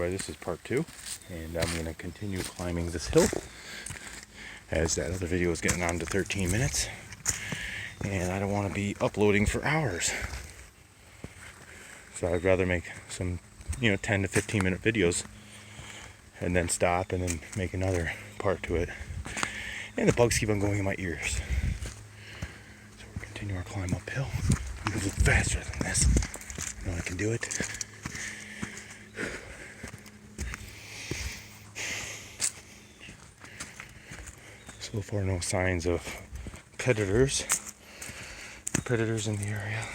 everybody, this is part 2, and I'm going to continue climbing this hill, as that other video is getting on to 13 minutes, and I don't want to be uploading for hours, so I'd rather make some, 10 to 15 minute videos, and then stop, and then make another part to it, and the bugs keep on going in my ears, so we'll continue our climb uphill. I'm going to move faster than this, I know I can do it. So far, no signs of predators in the area.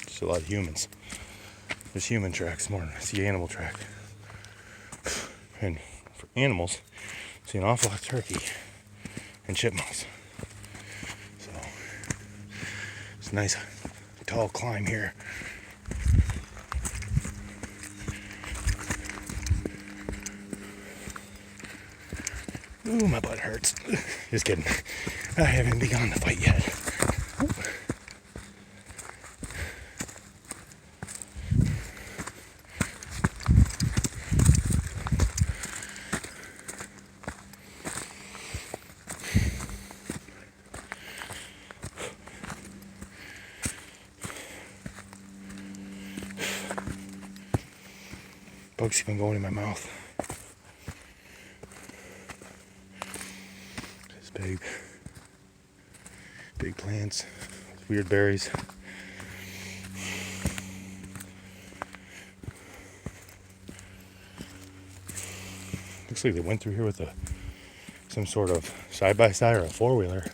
Just a lot of humans. There's human tracks more than I see animal track. And for animals, I see an awful lot of turkey and chipmunks. So it's a nice tall climb here. Ooh, my butt hurts. Just kidding. I haven't begun the fight yet. Bugs keep on going in my mouth. Big plants, weird berries. Looks like they went through here with some sort of side-by-side or a four-wheeler.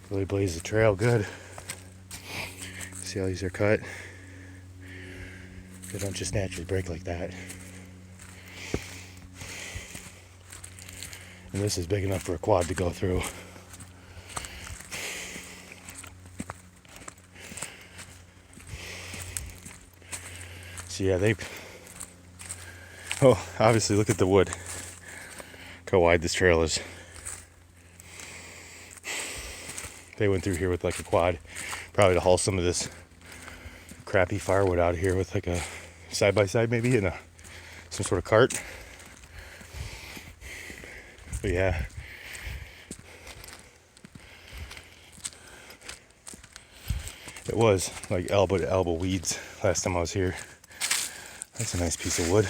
Really blazed the trail good. See how these are cut? They don't just naturally break like that. And this is big enough for a quad to go through. So yeah, obviously look at the wood. Look how wide this trail is. They went through here with like a quad, probably to haul some of this crappy firewood out of here with like a side-by-side maybe and some sort of cart. But yeah, it was like elbow to elbow weeds last time I was here. That's a nice piece of wood.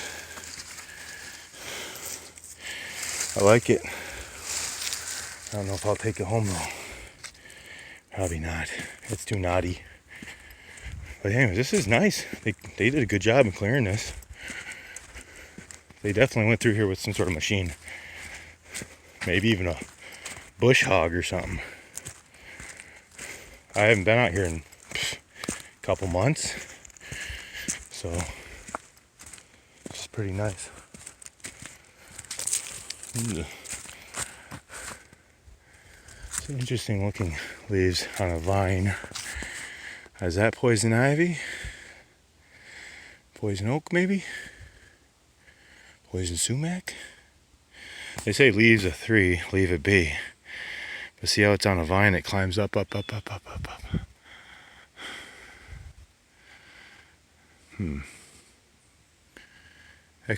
I like it. I don't know if I'll take it home though. Probably not. It's too knotty. But anyway, this is nice. They did a good job in clearing this. They definitely went through here with some sort of machine. Maybe even a bush hog or something. I haven't been out here in a couple months, so it's pretty nice. Some interesting looking leaves on a vine. Is that poison ivy? Poison oak maybe? Poison sumac? They say leaves a 3, leave it be. But see how it's on a vine, it climbs up. That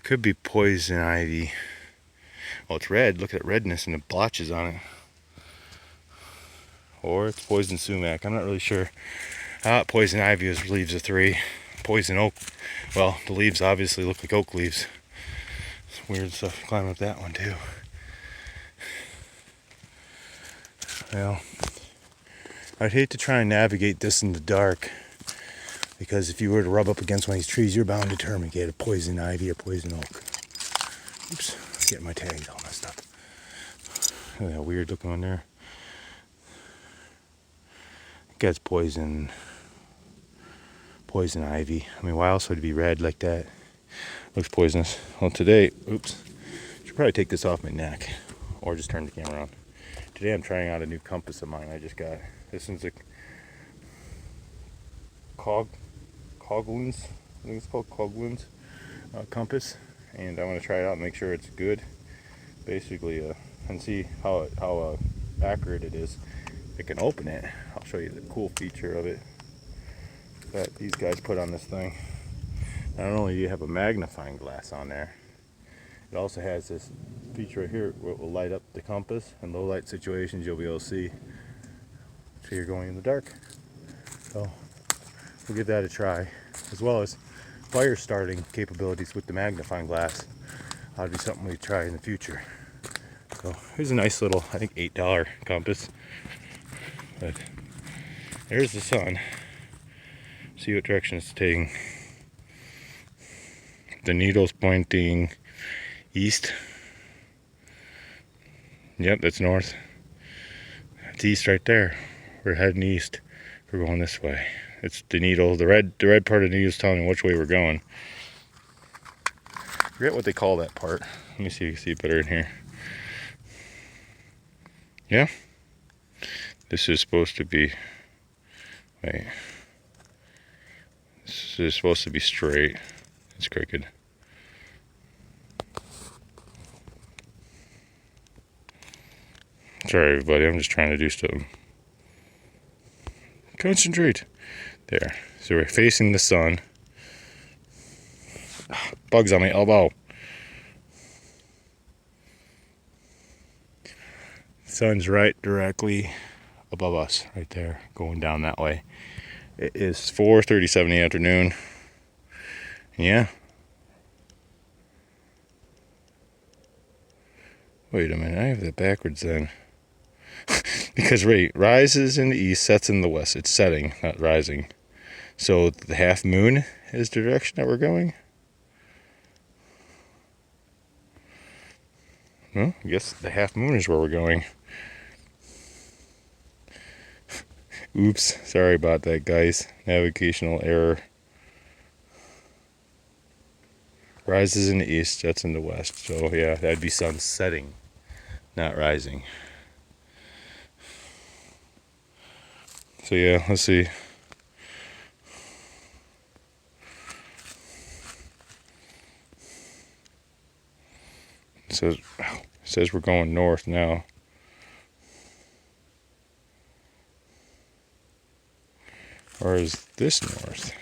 could be poison ivy. Well, it's red. Look at that redness and the blotches on it. Or it's poison sumac. I'm not really sure. Poison ivy is leaves a 3. Poison oak, well, the leaves obviously look like oak leaves. It's weird stuff climbing up that one too. Well, I'd hate to try and navigate this in the dark, because if you were to rub up against one of these trees, you're bound to termigate a poison ivy or poison oak. Oops, getting my tags all messed up. Look at that weird looking one there. I think that's poison ivy. I mean, why else would it be red like that? Looks poisonous. Well, today, oops, should probably take this off my neck, or just turn the camera around. Today I'm trying out a new compass of mine I just got. This one's a Coglins, I think it's called Coglins compass, and I want to try it out and make sure it's good. Basically, and see how accurate it is. I can open it. I'll show you the cool feature of it that these guys put on this thing. Not only do you have a magnifying glass on there, it also has this feature right here where it will light up the compass. In low light situations, you'll be able to see so you're going in the dark. So we'll give that a try, as well as fire starting capabilities with the magnifying glass. That'll be something we try in the future. So here's a nice little, I think $8 compass. But there's the sun. See what direction it's taking. The needle's pointing east. Yep, that's north. It's east right there. We're heading east. We're going this way. It's the needle. The red part of the needle is telling me which way we're going. I forget what they call that part. Let me see if you can see it better in here. Yeah. This is supposed to be. Wait. This is supposed to be straight. It's crooked. Sorry, everybody. I'm just trying to do something. Concentrate. There. So we're facing the sun. Bugs on my elbow. Sun's right directly above us, right there, going down that way. It is 4:37 in the afternoon. Yeah. Wait a minute, I have that backwards then. Because rises in the east, sets in the west. It's setting, not rising. So the half moon is the direction that we're going. Well, I guess the half moon is where we're going. Oops, sorry about that, guys. Navigational error. Rises in the east, sets in the west. So yeah, that'd be sun setting, not rising. So yeah, let's see. It says we're going north now. Or is this north?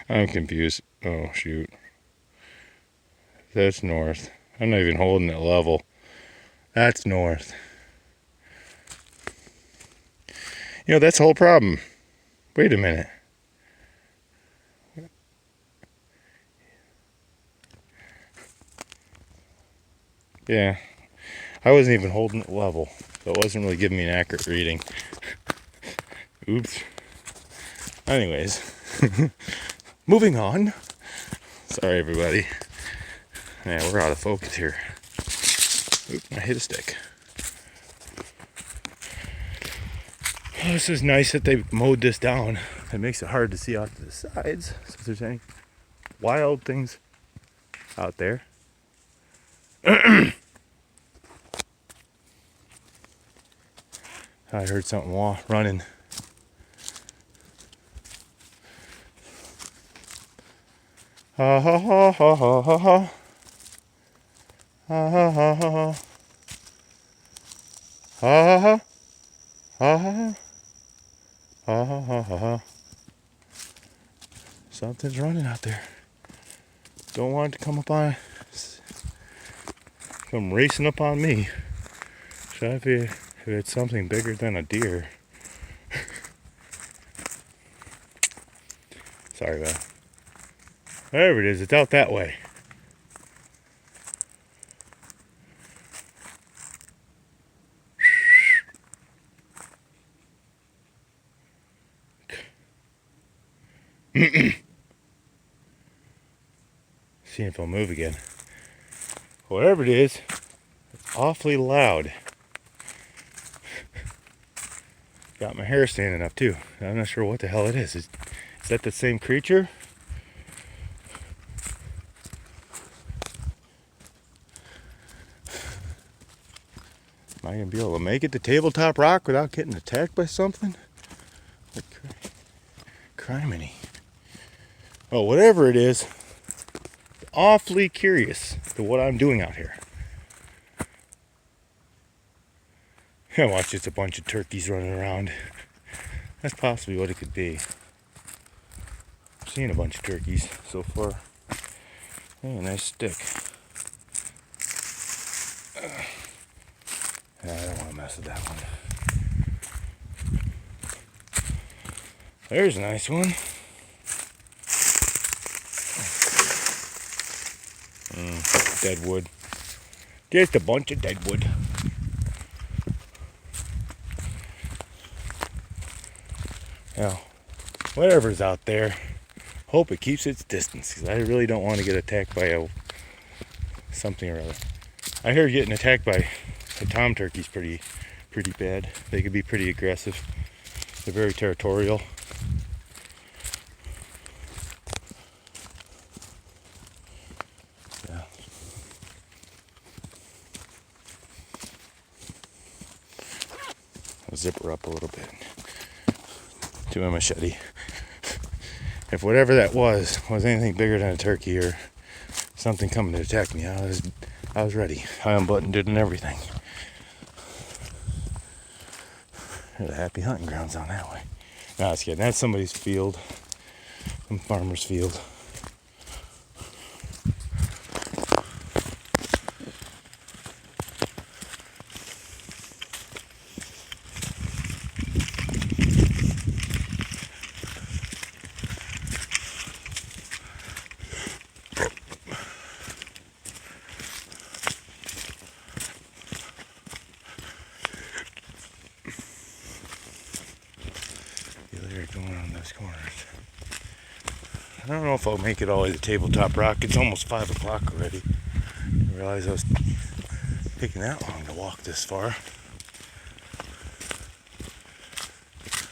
I'm confused. Oh, shoot. That's north. I'm not even holding it level. That's north. You know, that's the whole problem. Wait a minute. Yeah. I wasn't even holding it level. So it wasn't really giving me an accurate reading. Oops. Anyways. Moving on. Sorry, everybody. Yeah, we're out of focus here. Oop, I hit a stick. Oh, this is nice that they mowed this down. It makes it hard to see out to the sides. So if there's any wild things out there. I heard something running. Ha ha ha ha ha ha ha. Ha ha ha ha ha. Ha ha ha. Ha ha ha. Ha ha ha ha ha. Something's running out there. Don't want it to come racing up on me. Should I be if it's something bigger than a deer? Sorry about it. Wherever it is, it's out that way. Seeing if I'll move again. Whatever it is, it's awfully loud. Got my hair standing up too. I'm not sure what the hell it is. Is that the same creature? Am I gonna be able to make it to Tabletop Rock without getting attacked by something? Criminy. Oh, whatever it is, awfully curious to what I'm doing out here. I watch it's a bunch of turkeys running around. That's possibly what it could be. I've seen a bunch of turkeys so far. Hey, a nice stick. I don't want to mess with that one. There's a nice one. Deadwood. Just a bunch of deadwood. Now, whatever's out there, hope it keeps its distance, because I really don't want to get attacked by something or other. I hear getting attacked by tom turkeys pretty bad. They can be pretty aggressive. They're very territorial. Yeah. I'll zip her up a little bit to a machete. If whatever that was anything bigger than a turkey or something coming to attack me, I was ready. I unbuttoned it and everything. There's a happy hunting grounds on that way. No, I was kidding. That's somebody's field. Some farmer's field. Going around those corners. I don't know if I'll make it all the way to Tabletop Rock. It's almost 5 o'clock already. I realized I was taking that long to walk this far.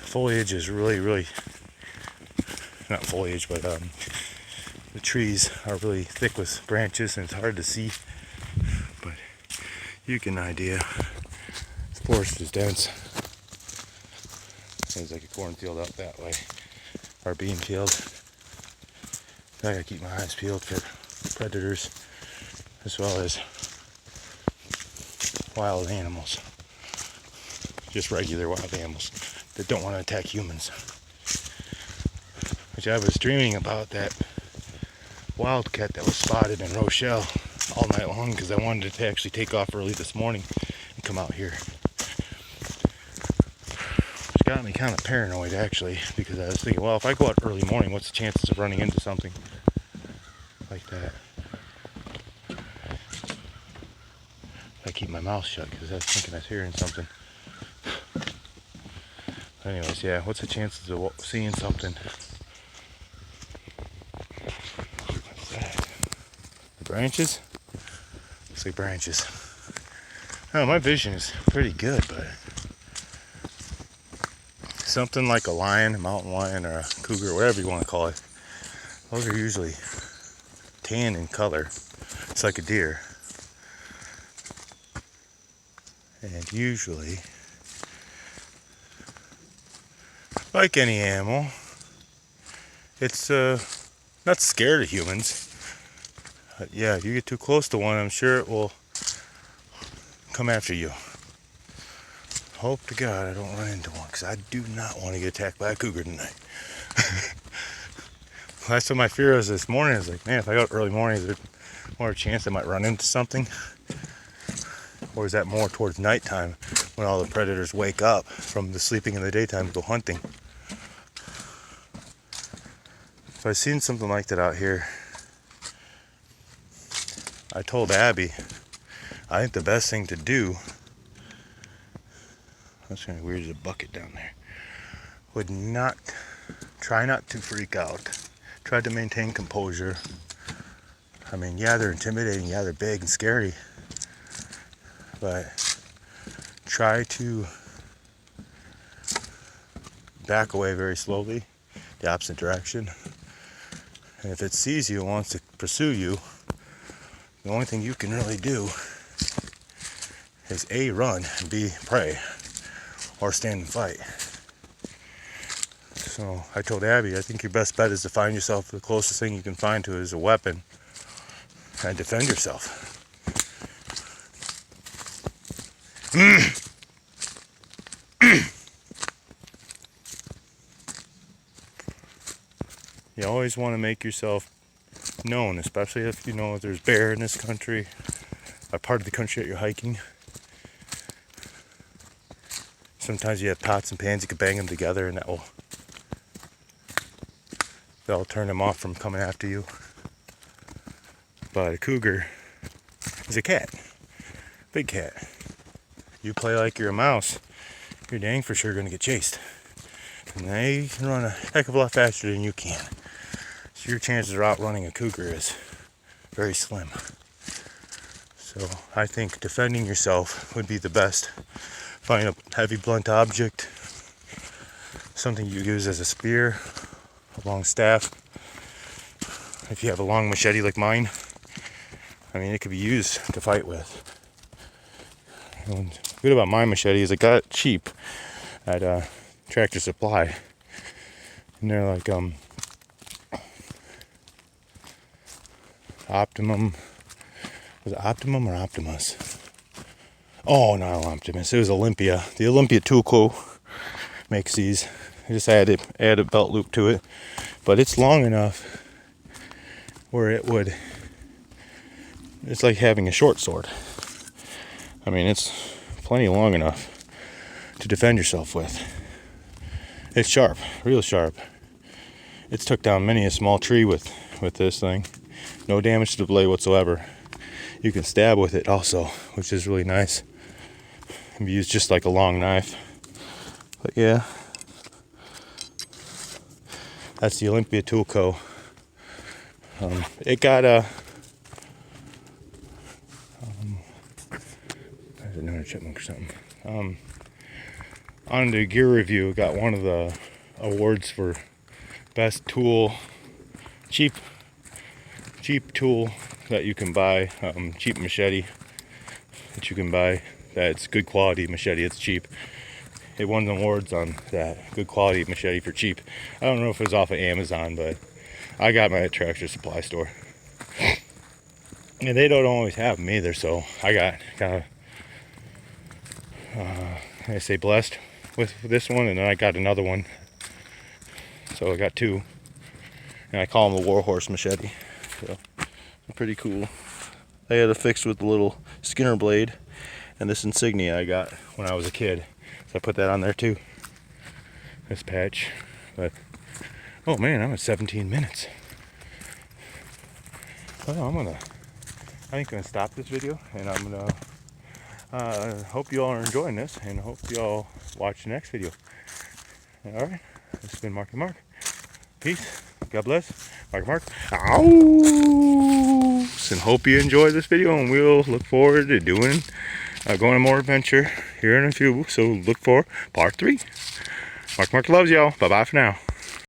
Foliage is really, not foliage, but the trees are really thick with branches and it's hard to see. But you get an idea. This forest is dense. Seems like a cornfield out that way, or bean field. I gotta keep my eyes peeled for predators as well as wild animals. Just regular wild animals that don't want to attack humans. Which I was dreaming about that wildcat that was spotted in Rochelle all night long because I wanted it to actually take off early this morning and come out here. Got me kind of paranoid actually, because I was thinking, well, if I go out early morning, what's the chances of running into something like that? I keep my mouth shut because I was thinking I was hearing something. Anyways, yeah, what's the chances of seeing something? What's that? The branches? Looks like branches. Oh, my vision is pretty good, but something like a lion, a mountain lion, or a cougar, whatever you want to call it. Those are usually tan in color. It's like a deer. And usually, like any animal, it's not scared of humans. But yeah, if you get too close to one, I'm sure it will come after you. Hope to God I don't run into one, because I do not want to get attacked by a cougar tonight. Last time my fear was this morning, I was like, man, if I go out early morning, is there more chance I might run into something? Or is that more towards nighttime when all the predators wake up from the sleeping in the daytime to go hunting? If I've seen something like that out here, I told Abby, I think the best thing to do, that's kind of weird, there's a bucket down there, would try not to freak out. Try to maintain composure. I mean, yeah, they're intimidating, yeah, they're big and scary, but try to back away very slowly, the opposite direction. And if it sees you and wants to pursue you, the only thing you can really do is A, run, and B, pray, or stand and fight. So I told Abby, I think your best bet is to find yourself the closest thing you can find to is a weapon and defend yourself. You always want to make yourself known, especially if you know there's bear in this country, a part of the country that you're hiking. Sometimes you have pots and pans, you can bang them together and that'll turn them off from coming after you. But a cougar is a cat, big cat. You play like you're a mouse, you're dang for sure gonna get chased. And they can run a heck of a lot faster than you can. So your chances of outrunning a cougar is very slim. So I think defending yourself would be the best. Find a heavy blunt object, something you use as a spear, a long staff. If you have a long machete like mine, I mean, it could be used to fight with. And what's good about my machete is it got cheap at Tractor Supply, and they're like Optimum. Was it Optimum or Optimus? Oh, not Optimus. It was Olympia. The Olympia Tool Co. makes these. I just add a belt loop to it, but it's long enough where it's like having a short sword. I mean, it's plenty long enough to defend yourself with. It's sharp, real sharp. It's took down many a small tree with this thing. No damage to the blade whatsoever. You can stab with it also, which is really nice. It can be used just like a long knife. But yeah, that's the Olympia Tool Co. It got there's another chipmunk or something. On the gear review, it got one of the awards for best tool, cheap tool that you can buy, cheap machete that you can buy. That's good quality machete. It's cheap. It won the awards on that, good quality machete for cheap. I don't know if it was off of Amazon, but I got my Tractor Supply store. And they don't always have them either, so I got kind of, I say blessed with this one, and then I got another one. So I got two, and I call them a Warhorse machete. So they're pretty cool. I had it fixed with the little Skinner blade and this insignia I got when I was a kid. So I put that on there too. This patch. But oh man, I'm at 17 minutes. Well, I ain't gonna stop this video, and I'm gonna hope you all are enjoying this, and hope you all watch the next video. Alright, this has been Marky Mark. Peace. God bless. Marky Mark. Ow! And hope you enjoyed this video, and we'll look forward to going on more adventure here in a few. So look for part 3. Marky Mark loves y'all. Bye bye for now.